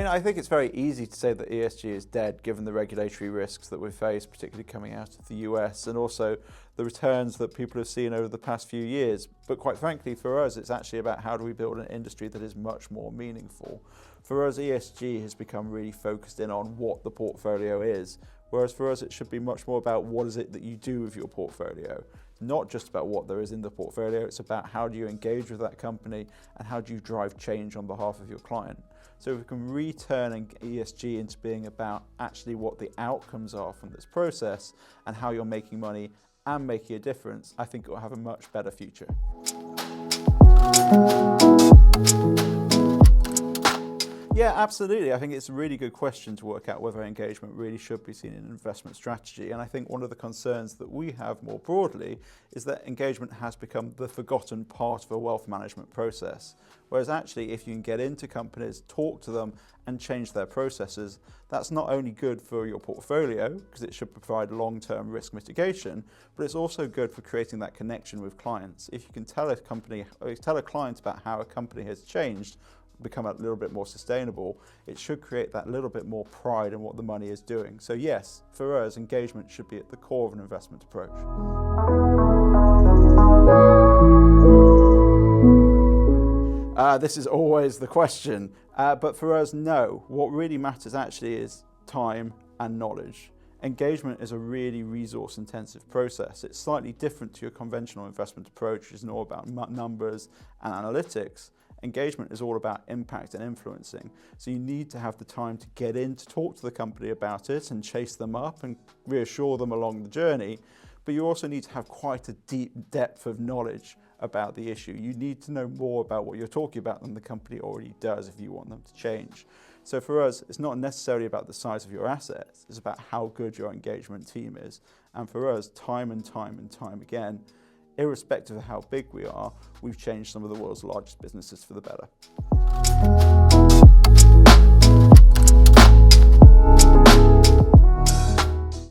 I think it's very easy to say that ESG is dead given the regulatory risks that we face, particularly coming out of the US, and also the returns that people have seen over the past few years. But quite frankly, for us, it's actually about how do we build an industry that is much more meaningful. For us, ESG has become really focused in on what the portfolio is, whereas for us, it should be much more about what is it that you do with your portfolio. Not just about what there is in the portfolio, it's about how do you engage with that company and how do you drive change on behalf of your client. So if we can return ESG into being about actually what the outcomes are from this process and how you're making money and making a difference, I think it will have a much better future. Yeah, absolutely. I think it's a really good question to work out whether engagement really should be seen in an investment strategy. And I think one of the concerns that we have more broadly is that engagement has become the forgotten part of a wealth management process. Whereas actually, if you can get into companies, talk to them and change their processes, that's not only good for your portfolio, because it should provide long-term risk mitigation, but it's also good for creating that connection with clients. If you can tell a client about how a company has changed, become a little bit more sustainable, it should create that little bit more pride in what the money is doing. So yes, for us, engagement should be at the core of an investment approach. This is always the question, but for us, no. What really matters actually is time and knowledge. Engagement is a really resource-intensive process. It's slightly different to your conventional investment approach, which is more about numbers and analytics. Engagement is all about impact and influencing. So you need to have the time to get in to talk to the company about it and chase them up and reassure them along the journey. But you also need to have quite a deep depth of knowledge about the issue. You need to know more about what you're talking about than the company already does if you want them to change. So for us, it's not necessarily about the size of your assets, it's about how good your engagement team is. And for us, time and time again, irrespective of how big we are, we've changed some of the world's largest businesses for the better.